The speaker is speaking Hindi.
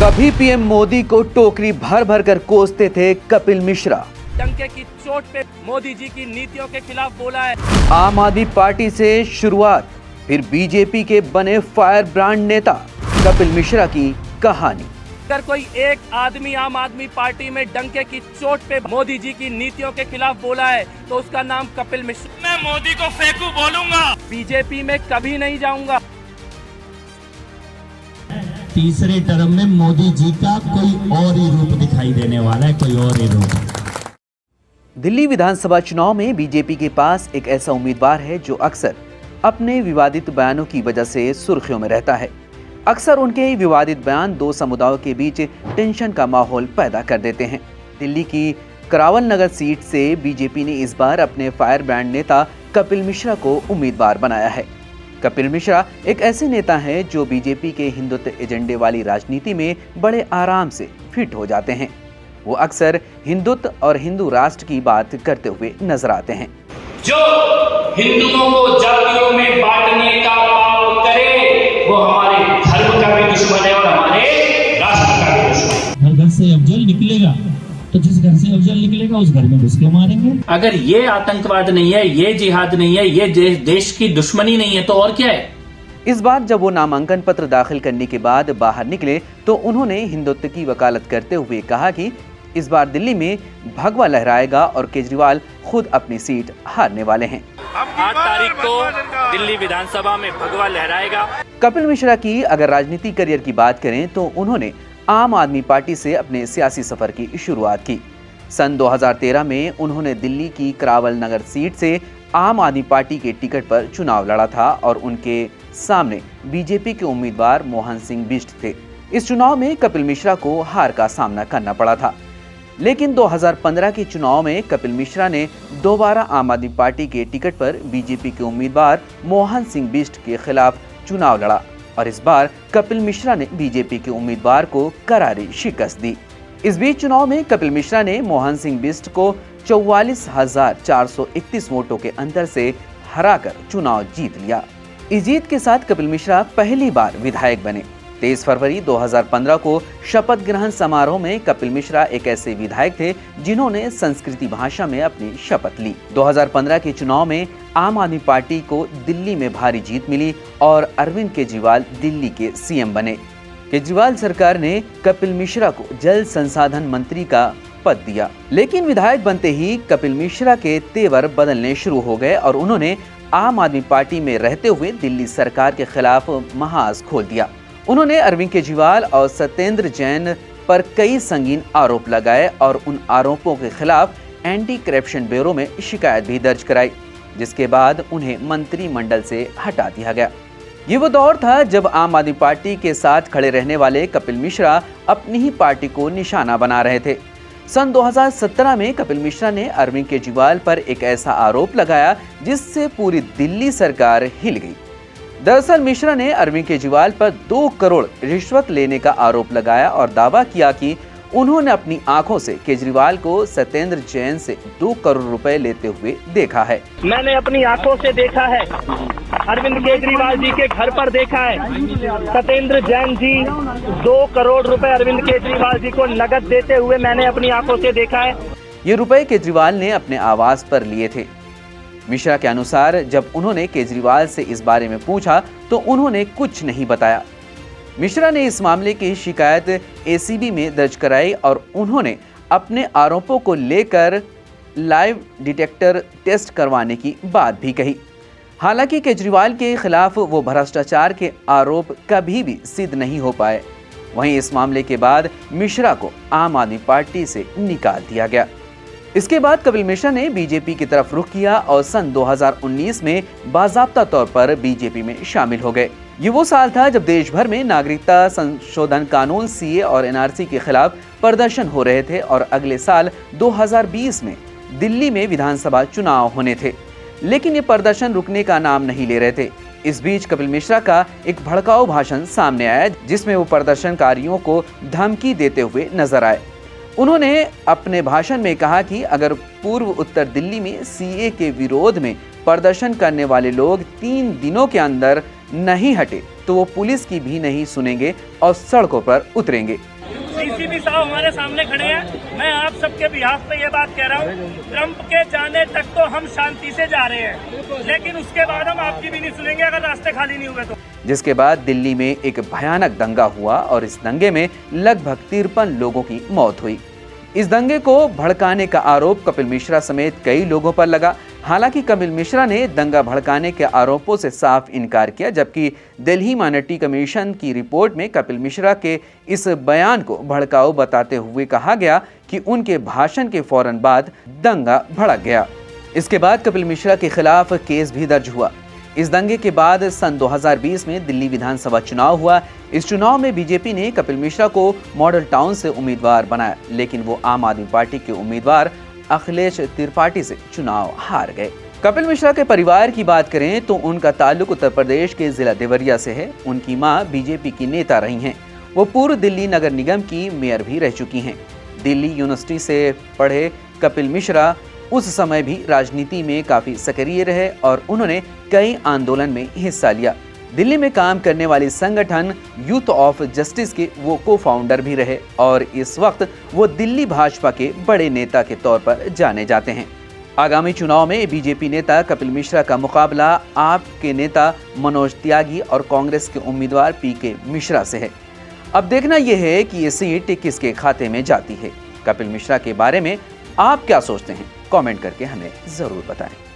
कभी पीएम मोदी को टोकरी भर भर कर कोसते थे कपिल मिश्रा। डंके की चोट पे मोदी जी की नीतियों के खिलाफ बोला है। आम आदमी पार्टी से शुरुआत, फिर बीजेपी के बने फायर ब्रांड नेता कपिल मिश्रा की कहानी। अगर कोई एक आदमी आम आदमी पार्टी में डंके की चोट पे मोदी जी की नीतियों के खिलाफ बोला है तो उसका नाम कपिल मिश्रा। मैं मोदी को फेंकू बोलूंगा, बीजेपी में कभी नहीं जाऊंगा। तीसरे टर्म में मोदी जी का कोई और ही रूप दिखाई देने वाला है, कोई और ही रूप। दिल्ली विधानसभा चुनाव में बीजेपी के पास एक ऐसा उम्मीदवार है जो अक्सर अपने विवादित बयानों की वजह से सुर्खियों में रहता है। अक्सर उनके विवादित बयान दो समुदायों के बीच टेंशन का माहौल पैदा कर देते हैं। दिल्ली की करावल नगर सीट से बीजेपी ने इस बार अपने फायर ब्रांड नेता कपिल मिश्रा को उम्मीदवार बनाया है। कपिल मिश्रा एक ऐसे नेता हैं जो बीजेपी के हिंदुत्व एजेंडे वाली राजनीति में बड़े आराम से फिट हो जाते हैं। वो अक्सर हिंदुत्व और हिंदू राष्ट्र की बात करते हुए नजर आते हैं। जो हिंदुओं को जातियों में बांटने का पाप करे वो हमारे धर्म का भी दुश्मन है और हमारे राष्ट्र का भी दुश्मन है। हर घर से अफजल निकलेगा तो जिस घर से अफजल निकलेगा उस घर में घुस के मारेंगे। अगर ये आतंकवाद नहीं है, ये जिहाद नहीं है, ये देश की दुश्मनी नहीं है तो और क्या है। इस बार जब वो नामांकन पत्र दाखिल करने के बाद बाहर निकले तो उन्होंने हिंदुत्व की वकालत करते हुए कहा कि इस बार दिल्ली में भगवा लहराएगा और केजरीवाल खुद अपनी सीट हारने वाले हैं। 8 तारीख को दिल्ली विधानसभा में भगवा लहराएगा। कपिल मिश्रा की अगर राजनीतिक करियर की बात करें तो उन्होंने आम आदमी पार्टी से अपने सियासी सफर की शुरुआत की। सन 2013 में उन्होंने दिल्ली की करावल नगर सीट से आम आदमी पार्टी के टिकट पर चुनाव लड़ा था और उनके सामने बीजेपी के उम्मीदवार मोहन सिंह बिष्ट थे। इस चुनाव में कपिल मिश्रा को हार का सामना करना पड़ा था, लेकिन 2015 के चुनाव में कपिल मिश्रा ने दोबारा आम आदमी पार्टी के टिकट पर बीजेपी के उम्मीदवार मोहन सिंह बिष्ट के खिलाफ चुनाव लड़ा और इस बार कपिल मिश्रा ने बीजेपी के उम्मीदवार को करारी शिकस्त दी। इस बीच चुनाव में कपिल मिश्रा ने मोहन सिंह बिष्ट को 44,431 वोटों के अंतर से हराकर चुनाव जीत लिया। इस जीत के साथ कपिल मिश्रा पहली बार विधायक बने। 23 फरवरी 2015 को शपथ ग्रहण समारोह में कपिल मिश्रा एक ऐसे विधायक थे जिन्होंने संस्कृति भाषा में अपनी शपथ ली। 2015 के चुनाव में आम आदमी पार्टी को दिल्ली में भारी जीत मिली और अरविंद केजरीवाल दिल्ली के सीएम बने। केजरीवाल सरकार ने कपिल मिश्रा को जल संसाधन मंत्री का पद दिया, लेकिन विधायक बनते ही कपिल मिश्रा के तेवर बदलने शुरू हो गए और उन्होंने आम आदमी पार्टी में रहते हुए दिल्ली सरकार के खिलाफ महाज खोल दिया। उन्होंने अरविंद केजरीवाल और सत्येंद्र जैन पर कई संगीन आरोप लगाए और उन आरोपों के खिलाफ एंटी करप्शन ब्यूरो में शिकायत भी दर्ज कराई, जिसके बाद उन्हें मंत्रिमंडल से हटा दिया गया। ये वो दौर था जब आम आदमी पार्टी के साथ खड़े रहने वाले कपिल मिश्रा अपनी ही पार्टी को निशाना बना रहे थे। सन 2017 में कपिल मिश्रा ने अरविंद केजरीवाल पर एक ऐसा आरोप लगाया जिससे पूरी दिल्ली सरकार हिल गई। दरअसल मिश्रा ने अरविंद केजरीवाल पर 2 करोड़ रिश्वत लेने का आरोप लगाया और दावा किया कि उन्होंने अपनी आंखों से केजरीवाल को सत्येंद्र जैन से 2 करोड़ रुपए लेते हुए देखा है। मैंने अपनी आंखों से देखा है, अरविंद केजरीवाल जी के घर पर देखा है। सत्येंद्र जैन जी 2 करोड़ रुपए अरविंद केजरीवाल जी को नकद देते हुए मैंने अपनी आंखों से देखा है। ये रुपए केजरीवाल ने अपने आवास पर लिए थे। मिश्रा के अनुसार जब उन्होंने केजरीवाल से इस बारे में पूछा तो उन्होंने कुछ नहीं बताया। मिश्रा ने इस मामले की शिकायत एसीबी में दर्ज कराई और उन्होंने अपने आरोपों को लेकर लाइव डिटेक्टर टेस्ट करवाने की बात भी कही। हालांकि केजरीवाल के खिलाफ वो भ्रष्टाचार के आरोप कभी भी सिद्ध नहीं हो पाए। वहीं इस मामले के बाद मिश्रा को आम आदमी पार्टी से निकाल दिया गया। इसके बाद कपिल मिश्रा ने बीजेपी की तरफ रुख किया और सन 2019 में बाज़ाब्ता तौर पर बीजेपी में शामिल हो गए। ये वो साल था जब देश भर में नागरिकता संशोधन कानून सीए और एनआरसी के खिलाफ प्रदर्शन हो रहे थे और अगले साल 2020 में दिल्ली में विधानसभा चुनाव होने थे, लेकिन ये प्रदर्शन रुकने का नाम नहीं ले रहे थे। इस बीच कपिल मिश्रा का एक भड़काऊ भाषण सामने आया जिसमें वो प्रदर्शनकारियों को धमकी देते हुए नजर आए। उन्होंने अपने भाषण में कहा कि अगर पूर्व उत्तर दिल्ली में सीए के विरोध में प्रदर्शन करने वाले लोग 3 दिनों के अंदर नहीं हटे तो वो पुलिस की भी नहीं सुनेंगे और सड़कों पर उतरेंगे। डीसीपी साहब हमारे सामने खड़े हैं। मैं आप सबके बिहाफ पे ये बात कह रहा हूँ, ट्रंप के जाने तक तो हम शांति से जा रहे हैं, लेकिन उसके बाद हम आपकी भी नहीं सुनेंगे अगर रास्ते खाली नहीं हुए तो। जिसके बाद दिल्ली में एक भयानक दंगा हुआ और इस दंगे में लगभग 53 लोगों की मौत हुई। इस दंगे को भड़काने का आरोप कपिल मिश्रा समेत कई लोगों पर लगा। हालांकि कपिल मिश्रा ने दंगा भड़काने के आरोपों से साफ इनकार किया, जबकि दिल्ली माइनॉरिटी कमीशन की रिपोर्ट में कपिल मिश्रा के इस बयान को भड़काऊ बताते हुए कहा गया कि उनके भाषण के फौरन बाद दंगा भड़क गया। इसके बाद कपिल मिश्रा के खिलाफ केस भी दर्ज हुआ। इस दंगे के बाद सन 2020 में दिल्ली विधानसभा चुनाव हुआ। इस चुनाव में बीजेपी ने कपिल मिश्रा को मॉडल टाउन से उम्मीदवार बनाया, लेकिन वो आम आदमी पार्टी के उम्मीदवार अखिलेश त्रिपाठी से चुनाव हार गए। कपिल मिश्रा के परिवार की बात करें तो उनका ताल्लुक उत्तर प्रदेश के जिला देवरिया से है। उनकी मां बीजेपी की नेता रही हैं। वो पूर्व दिल्ली नगर निगम की मेयर भी रह चुकी हैं। दिल्ली यूनिवर्सिटी से पढ़े कपिल मिश्रा उस समय भी राजनीति में काफी सक्रिय रहे और उन्होंने कई आंदोलन में हिस्सा लिया। दिल्ली में काम करने वाली संगठन यूथ ऑफ जस्टिस के वो को-फाउंडर भी रहे और इस वक्त वो दिल्ली भाजपा के बड़े नेता के तौर पर जाने जाते हैं। आगामी चुनाव में बीजेपी नेता कपिल मिश्रा का मुकाबला आप के नेता मनोज त्यागी और कांग्रेस के उम्मीदवार पीके मिश्रा से है। अब देखना यह है कि ये सीट किसके खाते में जाती है। कपिल मिश्रा के बारे में आप क्या सोचते हैं? कमेंट करके हमें जरूर बताएं।